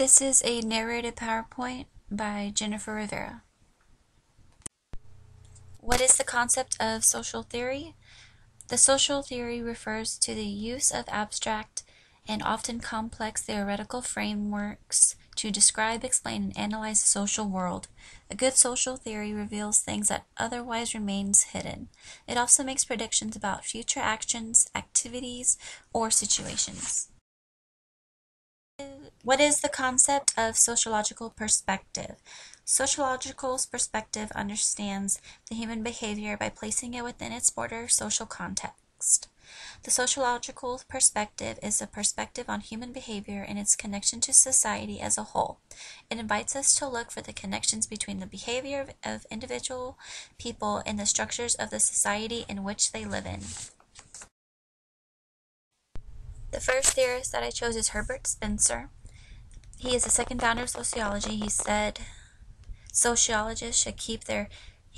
This is a narrated PowerPoint by Jennifer Rivera. What is the concept of social theory? The social theory refers to the use of abstract and often complex theoretical frameworks to describe, explain, and analyze the social world. A good social theory reveals things that otherwise remains hidden. It also makes predictions about future actions, activities, or situations. What is the concept of sociological perspective? Sociological perspective understands the human behavior by placing it within its broader social context. The sociological perspective is a perspective on human behavior and its connection to society as a whole. It invites us to look for the connections between the behavior of individual people and the structures of the society in which they live in. The first theorist that I chose is Herbert Spencer. He is the second founder of sociology. He said sociologists should keep their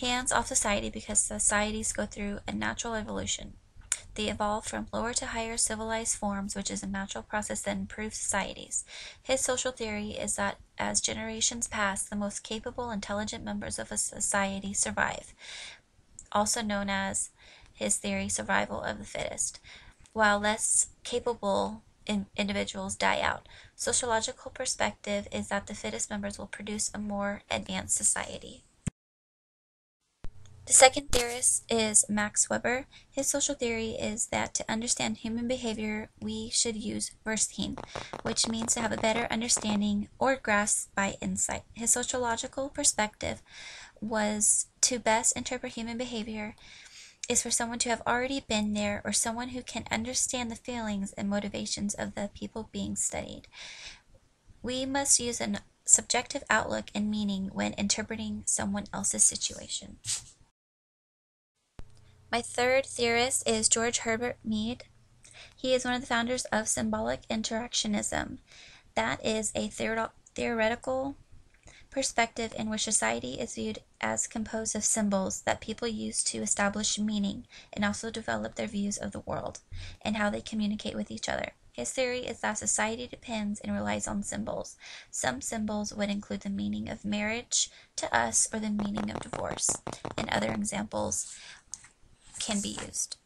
hands off society because societies go through a natural evolution. They evolve from lower to higher civilized forms, which is a natural process that improves societies. His social theory is that as generations pass, the most capable, intelligent members of a society survive, also known as his theory, survival of the fittest, while less capable individuals die out. Sociological perspective is that the fittest members will produce a more advanced society. The second theorist is Max Weber. His social theory is that to understand human behavior, we should use Verstehen, which means to have a better understanding or grasp by insight. His sociological perspective was to best interpret human behavior is for someone to have already been there or someone who can understand the feelings and motivations of the people being studied. We must use a subjective outlook and meaning when interpreting someone else's situation. My third theorist is George Herbert Mead. He is one of the founders of symbolic interactionism. That is a theoretical perspective in which society is viewed as composed of symbols that people use to establish meaning and also develop their views of the world and how they communicate with each other. His theory is that society depends and relies on symbols. Some symbols would include the meaning of marriage to us or the meaning of divorce, and other examples can be used.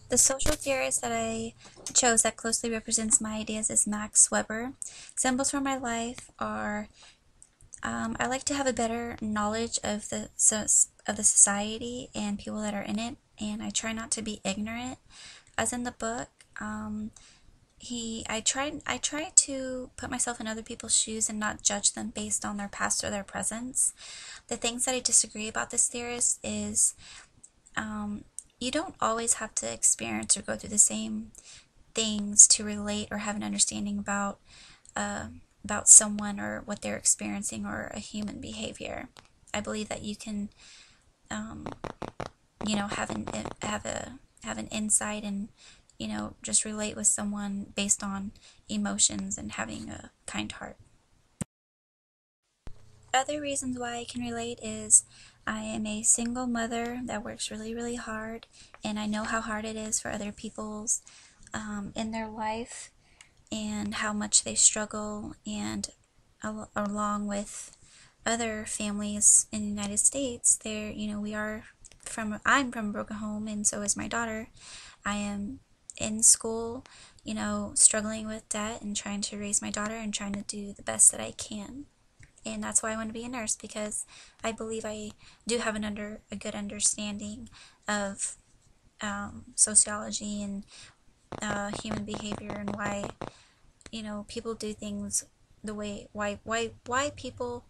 The social theorist that I chose that closely represents my ideas is Max Weber. Symbols for my life are I like to have a better knowledge of the society and people that are in it, and I try not to be ignorant. As in the book, I try to put myself in other people's shoes and not judge them based on their past or their presents. The things that I disagree about this theorist is you don't always have to experience or go through the same things to relate or have an understanding about someone or what they're experiencing or a human behavior. I believe that you can, have an insight and just relate with someone based on emotions and having a kind heart. Other reasons why I can relate is I am a single mother that works really, really hard, and I know how hard it is for other people's in their life and how much they struggle, and along with other families in the United States, I'm from a broken home, and so is my daughter. I am in school, struggling with debt and trying to raise my daughter and trying to do the best that I can. And that's why I want to be a nurse, because I believe I do have a good understanding of sociology and human behavior and why people do things the way why people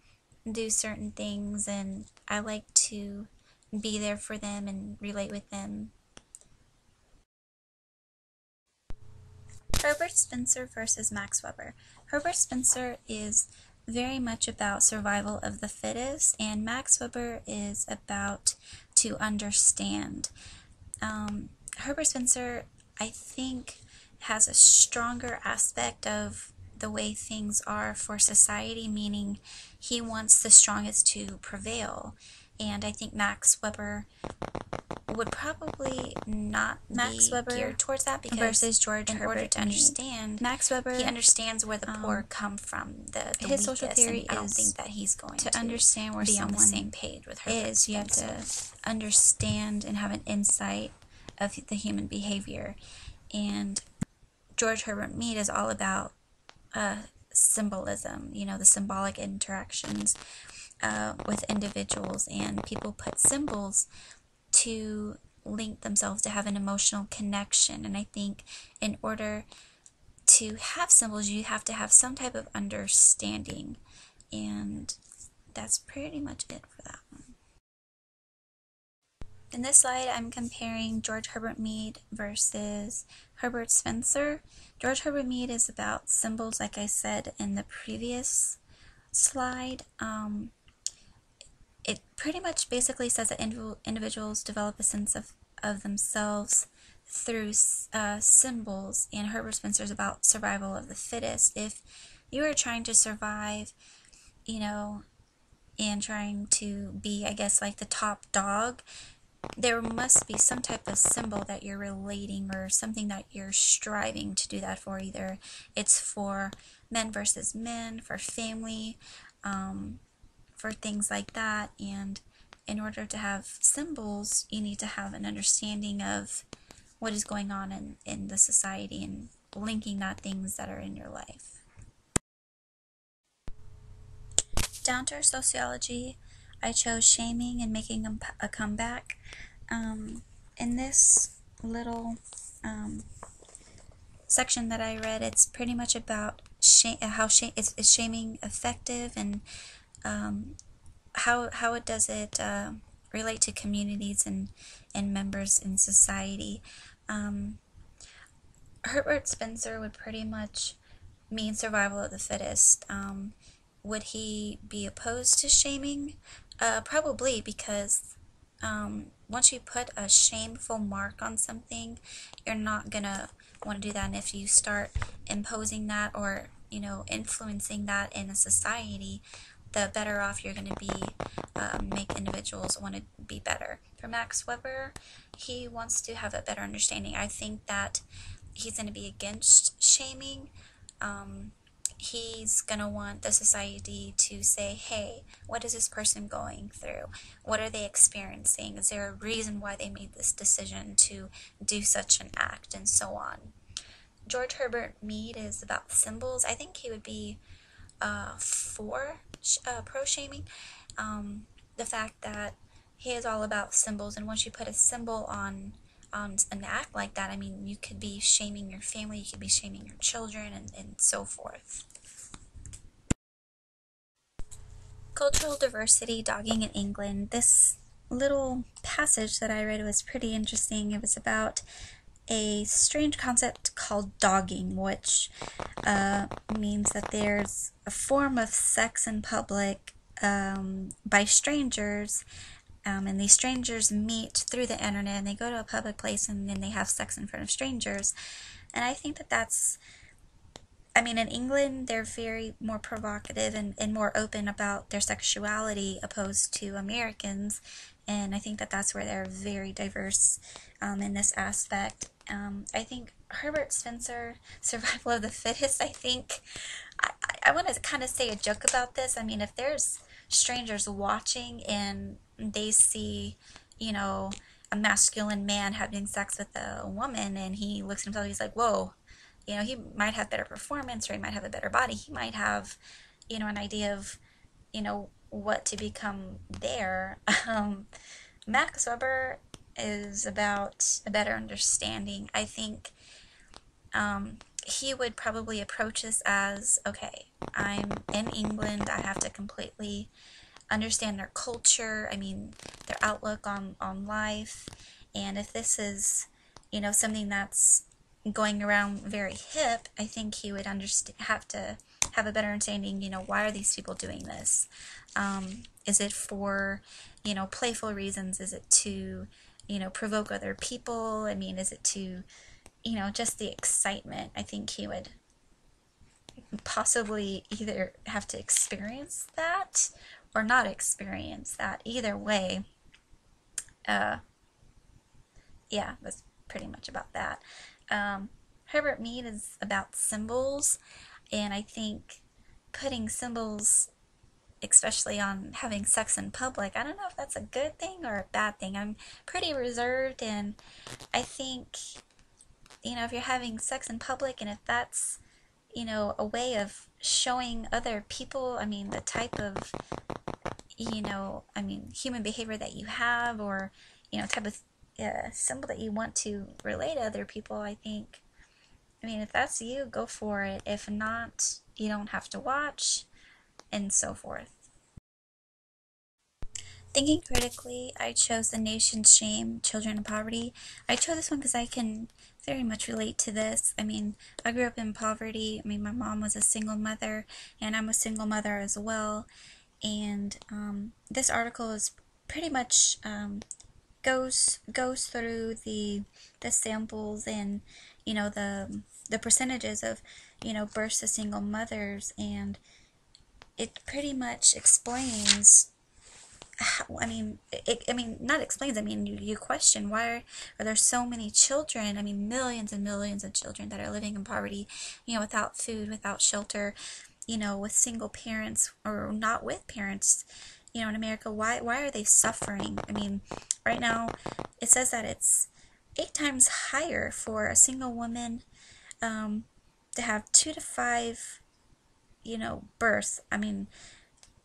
do certain things, and I like to be there for them and relate with them. Herbert Spencer versus Max Weber. Herbert Spencer is very much about survival of the fittest, and Max Weber is about to understand. Herbert Spencer, I think, has a stronger aspect of the way things are for society, meaning he wants the strongest to prevail. And I think Max Weber would probably not Max be Weber geared towards that, because versus George in Herbert order to Mead. understand, Max Weber, he understands where the poor come from, the his weakest, social theory and I don't is think that he's going to understand where be on the someone same page with Herbert is. You have Spencer. to understand and have an insight of the human behavior. And George Herbert Mead is all about symbolism, you know, the symbolic interactions with individuals, and people put symbols to link themselves, to have an emotional connection. And I think in order to have symbols, you have to have some type of understanding, and that's pretty much it for that one. In this slide, I'm comparing George Herbert Mead versus Herbert Spencer. George Herbert Mead is about symbols, like I said in the previous slide. It pretty much basically says that individuals develop a sense of themselves through symbols, and Herbert Spencer is about survival of the fittest. If you are trying to survive, you know, and trying to be, I guess, like the top dog, there must be some type of symbol that you're relating, or something that you're striving to do that for. Either it's for men versus men, for family, for things like that. And in order to have symbols, you need to have an understanding of what is going on in the society, and linking that things that are in your life. Down to sociology, I chose shaming and making a comeback. In this little section that I read, it's pretty much about is shaming effective, and how it does it relate to communities and members in society. Herbert Spencer would pretty much mean survival of the fittest. Would he be opposed to shaming? Probably, because once you put a shameful mark on something, you're not gonna want to do that. And if you start imposing that, or influencing that in a society, the better off you're going to be, make individuals want to be better. For Max Weber, he wants to have a better understanding. I think that he's going to be against shaming. He's going to want the society to say, hey, what is this person going through? What are they experiencing? Is there a reason why they made this decision to do such an act, and so on. George Herbert Mead is about symbols. I think he would be for pro-shaming. The fact that he is all about symbols, and once you put a symbol on an act like that, I mean, you could be shaming your family, you could be shaming your children, and so forth. Cultural diversity, dogging in England. This little passage that I read was pretty interesting. It was about a strange concept called dogging, which means that there's a form of sex in public by strangers, and these strangers meet through the internet, and they go to a public place, and then they have sex in front of strangers. And I think that that's, I mean, in England, they're very more provocative and more open about their sexuality opposed to Americans. And I think that that's where they're very diverse in this aspect. I think Herbert Spencer, survival of the fittest, I think, I want to kind of say a joke about this. I mean, if there's strangers watching and they see, a masculine man having sex with a woman, and he looks at himself, he's like, whoa, he might have better performance, or he might have a better body. He might have, an idea of, what to become there. Max Weber is about a better understanding. I think he would probably approach this as, okay, I'm in England, I have to completely understand their culture, I mean, their outlook on life, and if this is, something that's going around very hip, I think he would have to have a better understanding, why are these people doing this? Is it for, playful reasons? Is it to, provoke other people? I mean, is it to, just the excitement? I think he would possibly either have to experience that or not experience that. Either way, yeah, that's pretty much about that. Herbert Mead is about symbols, and I think putting symbols, especially on having sex in public, I don't know if that's a good thing or a bad thing. I'm pretty reserved, and I think, if you're having sex in public and if that's, a way of showing other people, the type of, human behavior that you have, or, type of symbol that you want to relay to other people, I think, if that's you, go for it. If not, you don't have to watch, and so forth. Thinking critically, I chose The Nation's Shame, Children in Poverty. I chose this one because I can very much relate to this. I grew up in poverty. My mom was a single mother, and I'm a single mother as well. And this article is pretty much goes through the samples and the percentages of births to single mothers, and it pretty much explains how, not explains, you question why are there so many children, millions and millions of children that are living in poverty, without food, without shelter, with single parents or not with parents, in America. Why are they suffering? Right now it says that it's 8 times higher for a single woman to have 2 to 5, births.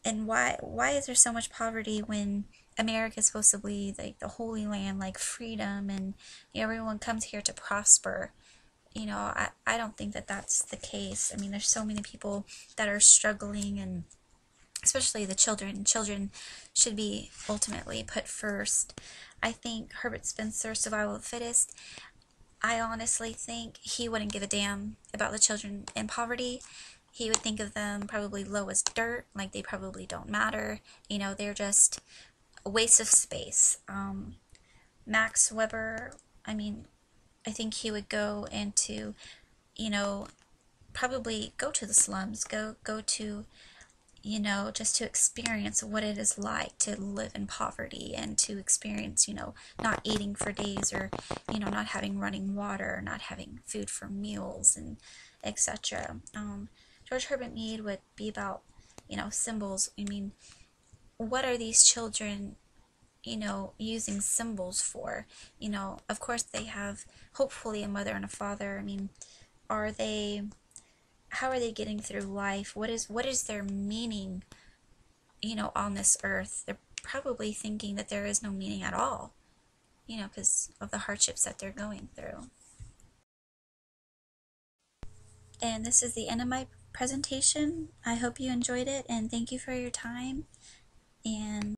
And why is there so much poverty when America is supposed to be like the Holy Land, like freedom, and everyone comes here to prosper? I don't think that that's the case. There's so many people that are struggling, and especially the children. Children should be ultimately put first. I think Herbert Spencer, Survival of the Fittest, I honestly think he wouldn't give a damn about the children in poverty. He would think of them probably low as dirt, like they probably don't matter. They're just a waste of space. Max Weber, I think he would go into, you know, probably go to the slums, go to, just to experience what it is like to live in poverty, and to experience, not eating for days, or, not having running water, not having food for meals, and etc. George Herbert Mead would be about, symbols. What are these children, using symbols for? Of course they have hopefully a mother and a father. Are they, how are they getting through life? What is their meaning, on this earth? They're probably thinking that there is no meaning at all, because of the hardships that they're going through. And this is the end of my presentation. I hope you enjoyed it, and thank you for your time. And